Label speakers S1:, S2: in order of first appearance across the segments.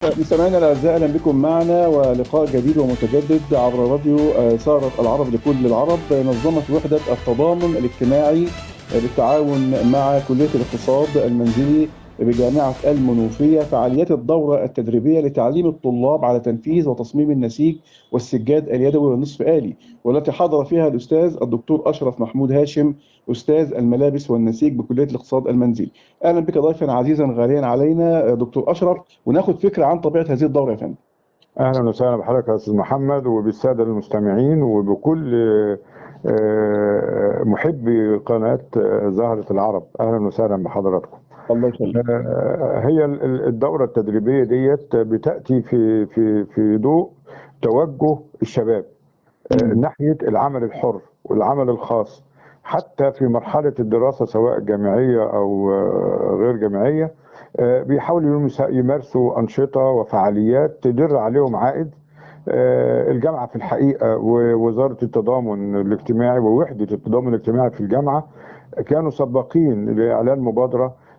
S1: مستمعينا الاعزاء، اهلا بكم معنا ولقاء جديد ومتجدد عبر راديو ثارة العرب لكل العرب. نظمت وحدة التضامن الاجتماعي بالتعاون مع كلية الاقتصاد المنزلي بجامعة المنوفية فعاليات الدورة التدريبية لتعليم الطلاب على تنفيذ وتصميم النسيج والسجاد اليدوي والنصف آلي، والتي حضر فيها الأستاذ الدكتور أشرف محمود هاشم أستاذ الملابس والنسيج بكلية الاقتصاد المنزلي. أهلا بك ضيفا عزيزا غاليا علينا دكتور أشرف، وناخد فكرة عن طبيعة هذه الدورة يا فندم.
S2: اهلا وسهلا بحضرتك يا استاذ محمد وبالساده المستمعين وبكل محبي قناه زهره العرب. اهلا وسهلا بحضراتكم.
S1: الله يخليك.
S2: هي الدوره التدريبيه ديت بتاتي في ضوء توجه الشباب ناحيه العمل الحر والعمل الخاص، حتى في مرحله الدراسه سواء جامعيه او غير جامعيه. بيحاولوا يمارسوا أنشطة وفعاليات تدر عليهم عائد. الجامعة في الحقيقة ووزارة التضامن الاجتماعي ووحدة التضامن الاجتماعي في الجامعة كانوا سباقين لإعلان مبادرة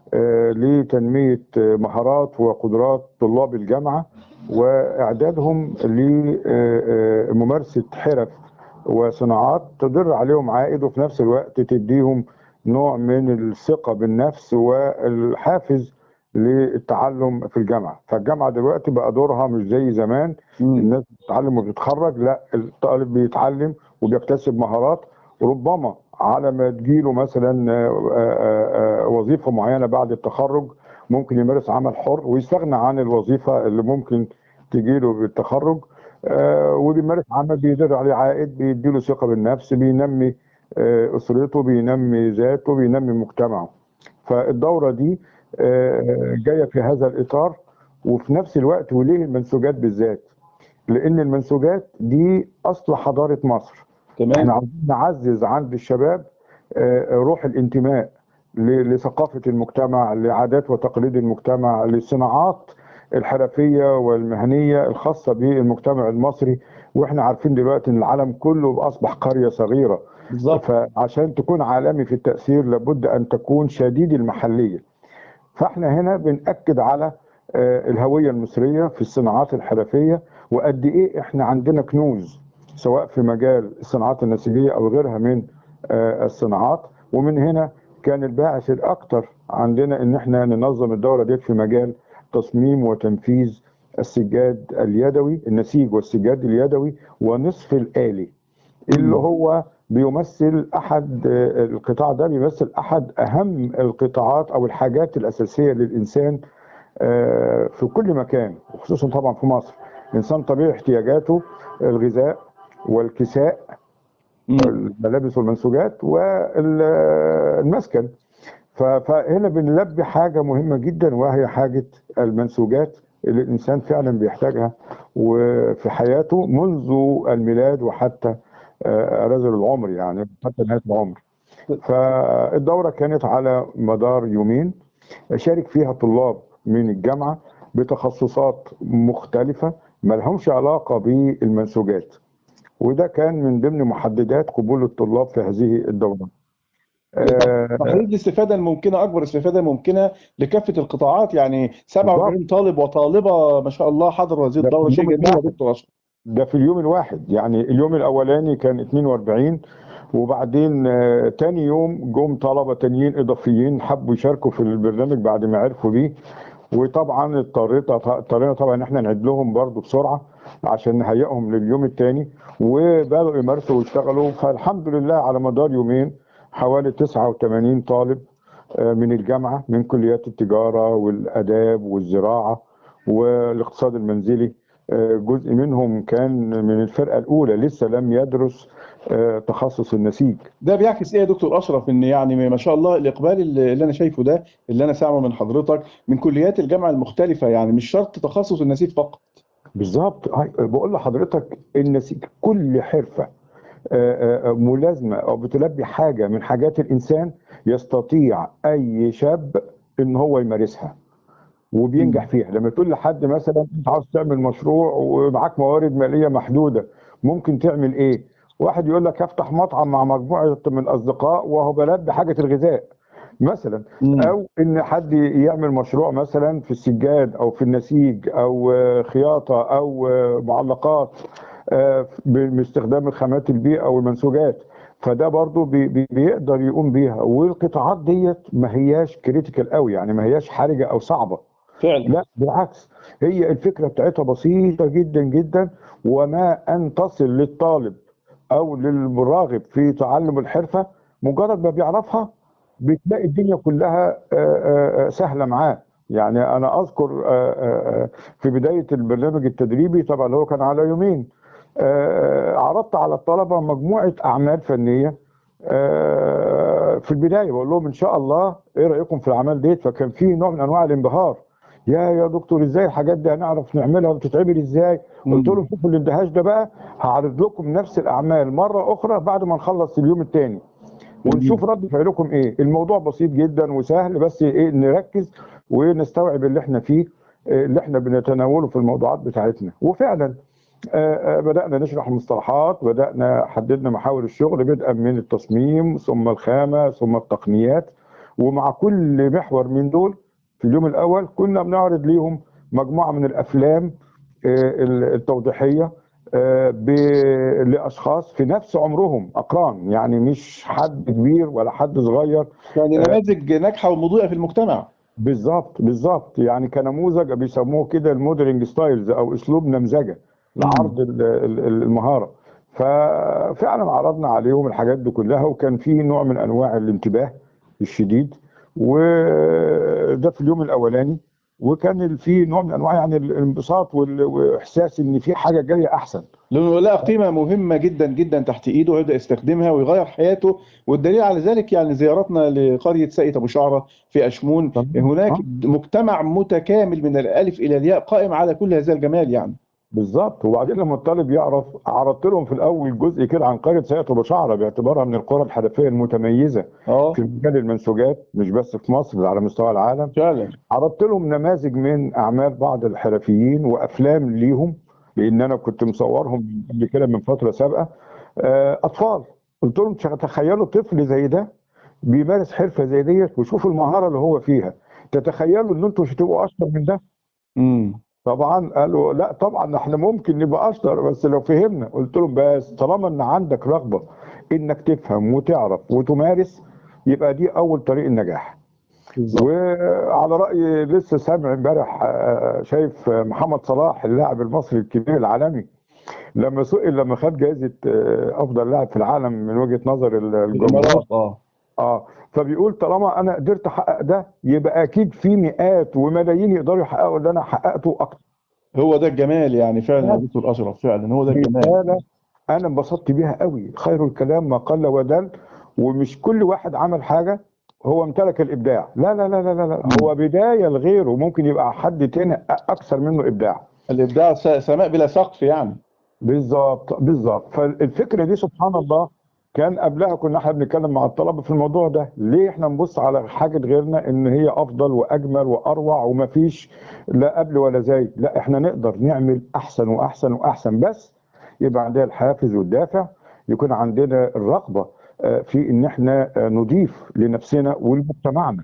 S2: لتنمية مهارات وقدرات طلاب الجامعة وإعدادهم لممارسة حرف وصناعات تدر عليهم عائد، وفي نفس الوقت تديهم نوع من الثقة بالنفس والحافز للتعلم في الجامعه. فالجامعه دلوقتي بقى دورها مش زي زمان الناس بتتعلم وبتتخرج، لا، الطالب بيتعلم وبيكتسب مهارات، ربما على ما تجيله مثلا وظيفه معينه بعد التخرج ممكن يمارس عمل حر ويستغنى عن الوظيفه اللي ممكن تجيله بالتخرج، وبيمارس عمل بيدر عليه عائد، بيديله ثقه بالنفس، بينمي اسرته، بينمي ذاته، بينمي مجتمعه. فالدوره دي جايه في هذا الاطار. وفي نفس الوقت وليه المنسوجات بالذات؟ لان المنسوجات دي اصل حضاره مصر.
S1: تمام.
S2: احنا عاوزين نعزز عند الشباب روح الانتماء لثقافه المجتمع، لعادات وتقاليد المجتمع، للصناعات الحرفيه والمهنيه الخاصه بالمجتمع المصري. واحنا عارفين دلوقتي ان العالم كله اصبح قريه صغيره.
S1: بالظبط.
S2: فعشان تكون عالمي في التاثير لابد ان تكون شديد المحليه. فاحنا هنا بنأكد على الهوية المصرية في الصناعات الحرفية، وقد ايه احنا عندنا كنوز سواء في مجال الصناعات النسيجية او غيرها من الصناعات. ومن هنا كان الباعث الاكثر عندنا ان احنا ننظم الدورة ديت في مجال تصميم وتنفيذ السجاد اليدوي، النسيج والسجاد اليدوي ونصف الآلي، اللي هو بيمثل القطاع ده بيمثل احد اهم القطاعات او الحاجات الاساسيه للانسان في كل مكان، وخصوصا طبعا في مصر. الانسان طبيعي احتياجاته الغذاء والكساء، الملابس والمنسوجات والمسكن. فهنا بنلبي حاجه مهمه جدا وهي حاجه المنسوجات اللي الانسان فعلا بيحتاجها وفي حياته منذ الميلاد وحتى رذل العمر، يعني حتى نهايه العمر. فالدوره كانت على مدار يومين، شارك فيها طلاب من الجامعه بتخصصات مختلفه ما لهمش علاقه بالمنسوجات، وده كان من ضمن محددات قبول الطلاب في هذه الدوره.
S1: تحديد الاستفادة الممكنة، أكبر استفادة ممكنة لكافة القطاعات، يعني 47 طالب وطالبة ما شاء الله حضروا هذه
S2: ده في
S1: الدورة، شيء
S2: اليوم
S1: جميل يا
S2: الواحد،
S1: دكتور أشرف.
S2: ده في اليوم الواحد. يعني اليوم الاولاني كان 42، وبعدين تاني يوم جم طلبه تانيين اضافيين حبوا يشاركوا في البرنامج بعد ما عرفوا بيه. وطبعا اضطرينا طبعا ان احنا نعد لهم برضو بسرعه عشان نهيئهم لليوم الثاني، وبداوا يمارسوا ويشتغلوا. فالحمد لله على مدار يومين حوالي 89 طالب من الجامعه، من كليات التجاره والاداب والزراعه والاقتصاد المنزلي. جزء منهم كان من الفرقه الاولى لسه لم يدرس تخصص النسيج.
S1: ده بيعكس ايه يا دكتور اشرف؟ ان يعني ما شاء الله الاقبال اللي انا شايفه ده، اللي انا سامعه من حضرتك من كليات الجامعه المختلفه، يعني مش شرط تخصص النسيج فقط.
S2: بالظبط. بقول لحضرتك النسيج كل حرفه ملازمه او بتلبي حاجه من حاجات الانسان يستطيع اي شاب ان هو يمارسها وبينجح فيها. لما تقول لحد مثلا انت عاوز تعمل مشروع ومعاك موارد ماليه محدوده، ممكن تعمل ايه؟ واحد يقول لك افتح مطعم مع مجموعه من الاصدقاء وهو بلبي حاجه الغذاء. مثلا،
S1: مم.
S2: او ان حد يعمل مشروع مثلا في السجاد او في النسيج او خياطه او معلقات باستخدام الخامات البيئه او المنسوجات. فده برضو بيقدر يقوم بيها، والقطاعات ديت ما هياش كريتيكال قوي، يعني ما هياش حرجه او صعبه.
S1: فعلا.
S2: لا بالعكس، هي الفكره بتاعتها بسيطه جدا جدا. وما ان تصل للطالب او للراغب في تعلم الحرفه، مجرد ما بيعرفها بتلاقي الدنيا كلها سهله معاه. يعني انا اذكر في بدايه البرنامج التدريبي طبعا اللي هو كان على يومين، عرضت على الطلبه مجموعه اعمال فنيه. في البدايه بقول لهم ان شاء الله ايه رايكم في الاعمال ديت، فكان في نوع من انواع الانبهار. يا دكتور ازاي الحاجات دي هنعرف نعملها وبتتعمل ازاي؟ قلت
S1: مم.
S2: لهم شوفوا الاندهاش ده بقى، هعرض لكم نفس الاعمال مره اخرى بعد ما نخلص اليوم الثاني،
S1: جميل.
S2: ونشوف رد فعلكم ايه. الموضوع بسيط جدا وسهل، بس ايه نركز ونستوعب اللي احنا فيه، اللي احنا بنتناوله في الموضوعات بتاعتنا. وفعلا بدأنا نشرح المصطلحات، بدأنا حددنا محاور الشغل بدءا من التصميم ثم الخامة ثم التقنيات. ومع كل محور من دول في اليوم الأول كنا بنعرض ليهم مجموعة من الأفلام التوضيحية لأشخاص في نفس عمرهم، أقران، يعني مش حد كبير ولا حد صغير.
S1: يعني
S2: آه،
S1: نماذج ناجحه ومضيئه في المجتمع.
S2: بالظبط بالظبط، يعني كنموذج بيسموه كده الموديلنج ستايلز او اسلوب نمذجه
S1: مم.
S2: لعرض المهاره. ففعلا عرضنا عليهم الحاجات دي كلها، وكان في نوع من انواع الانتباه الشديد، وده في اليوم الاولاني. وكان في نوع من انواع يعني الانبساط واحساس ان في حاجه جايه احسن.
S1: لأنه لقى قيمة مهمة جدا جدا تحت إيده ويبدأ يستخدمها ويغير حياته. والدليل على ذلك يعني زيارتنا لقرية ساقية أبو شعرة في أشمون،
S2: تمام.
S1: هناك مجتمع متكامل من الألف إلى الياء قائم على كل هذا الجمال يعني.
S2: بالظبط. وبعدين لما الطالب يعرف، عرضت لهم في الاول جزء كده عن قريه سيئة ابو شعره باعتبارها من القرى الحرفيه المتميزه في
S1: اه
S2: مجال المنسوجات، مش بس في مصر ده على مستوى العالم.
S1: فعلا.
S2: عرضت لهم نماذج من اعمال بعض الحرفيين وافلام ليهم، لان انا كنت مصورهم قبل كده من فتره سابقه. اطفال، قلت لهم تخيلوا طفل زي ده بيمارس حرفه زي ديت وشوفوا المهاره اللي هو فيها، تتخيلوا ان انتوا مش هتبقوا اشطر من ده؟
S1: امم.
S2: طبعا قالوا لا طبعا احنا ممكن نبقى اشطر بس لو فهمنا. قلت لهم بس طالما ان عندك رغبه انك تفهم وتعرف وتمارس، يبقى دي اول طريق النجاح.
S1: بالظبط.
S2: وعلى رايي لسه سامع امبارح شايف محمد صلاح اللاعب المصري الكبير العالمي، لما سئل لما خد جائزه افضل لاعب في العالم من وجهه نظر الجمهور.
S1: الإمارات اه.
S2: فبيقول طالما انا قدرت احقق ده، يبقى اكيد في مئات وملايين يقدروا يحققوا اللي انا حققته اكتر.
S1: هو ده الجمال يعني فعلا يا دكتور أشرف، فعلا هو ده الجمال.
S2: رسالة أنا انبسطت بيها قوي، خير الكلام ما قل ودل. ومش كل واحد عمل حاجة هو امتلك الإبداع، لا لا لا لا لا لا.
S1: مم.
S2: هو بداية لغيره، ممكن يبقى حد تاني أكثر منه إبداع.
S1: الإبداع سماء بلا سقف يعني.
S2: بالظبط بالظبط. فالفكرة دي سبحان الله، كان قبلها كنا احنا بنتكلم مع الطلبة في الموضوع ده، ليه احنا نبص على حاجة غيرنا ان هي افضل واجمل واروع ومفيش لا قبل ولا زي؟ لا، احنا نقدر نعمل احسن واحسن واحسن، بس يبقى عندنا الحافز والدافع، يكون عندنا الرغبة في ان احنا نضيف لنفسنا ولمجتمعنا.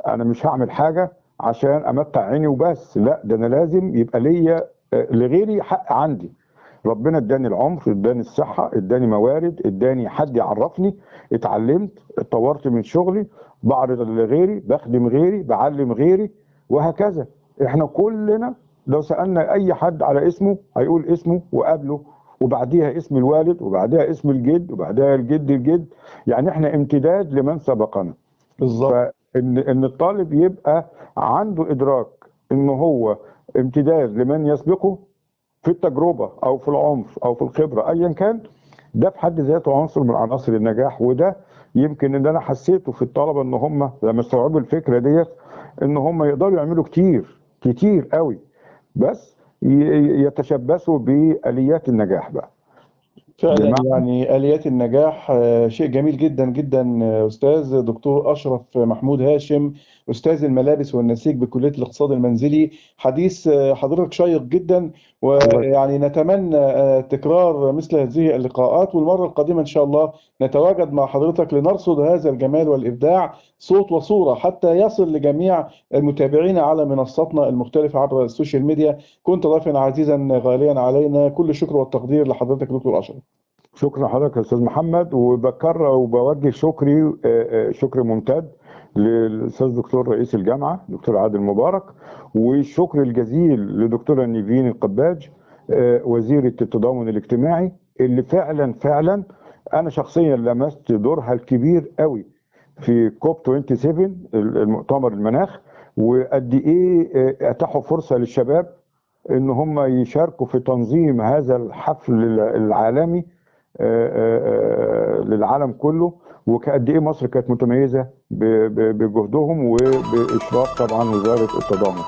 S2: انا مش هعمل حاجة عشان امتع عيني وبس، لا، ده انا لازم يبقى ليا لغيري حق عندي. ربنا اداني العمر، اداني الصحة، اداني موارد، اداني حد يعرفني، اتعلمت، اتطورت من شغلي، بعرض لغيري، بخدم غيري، بعلم غيري، وهكذا. احنا كلنا لو سألنا اي حد على اسمه هيقول اسمه وقبله، وبعديها اسم الوالد، وبعديها اسم الجد، وبعدها الجد الجد. يعني احنا امتداد لمن سبقنا.
S1: بالظبط.
S2: فان الطالب يبقى عنده ادراك ان هو امتداد لمن يسبقه في التجربه او في العمر او في الخبره ايا كان، ده في حد ذاته عنصر من عناصر النجاح. وده يمكن ان انا حسيته في الطلبه ان هم لما استوعبوا الفكره ديت، ان هم يقدروا يعملوا كتير كتير قوي، بس يتشبثوا باليات النجاح بقى.
S1: فعلا
S2: بمعنى
S1: يعني آليات النجاح شيء جميل جدا جدا. أستاذ دكتور أشرف محمود هاشم، أستاذ الملابس والنسيج بكلية الاقتصاد المنزلي. حديث حضرتك شيق جدا،
S2: الله
S1: ويعني نتمنى تكرار مثل هذه اللقاءات، والمرة القادمة إن شاء الله نتواجد مع حضرتك لنرصد هذا الجمال والإبداع صوت وصورة، حتى يصل لجميع المتابعين على منصاتنا المختلفة عبر السوشيال ميديا. كنت ضيفا عزيزا غاليا علينا، كل شكر والتقدير لحضرتك دكتور أشرف.
S2: شكرا لحضرتك يا استاذ محمد، وبكرر وبوجه شكري شكر ممتد للاستاذ دكتور رئيس الجامعه دكتور عادل مبارك، والشكر الجزيل لدكتوره نيفين القباج وزيره التضامن الاجتماعي، اللي فعلا انا شخصيا لمست دورها الكبير قوي في كوب 27 المؤتمر المناخ، وقد ايه اتاحوا فرصه للشباب ان هم يشاركوا في تنظيم هذا الحفل العالمي للعالم كله، وقد ايه مصر كانت متميزه بجهدهم وباشراف طبعا وزاره التضامن.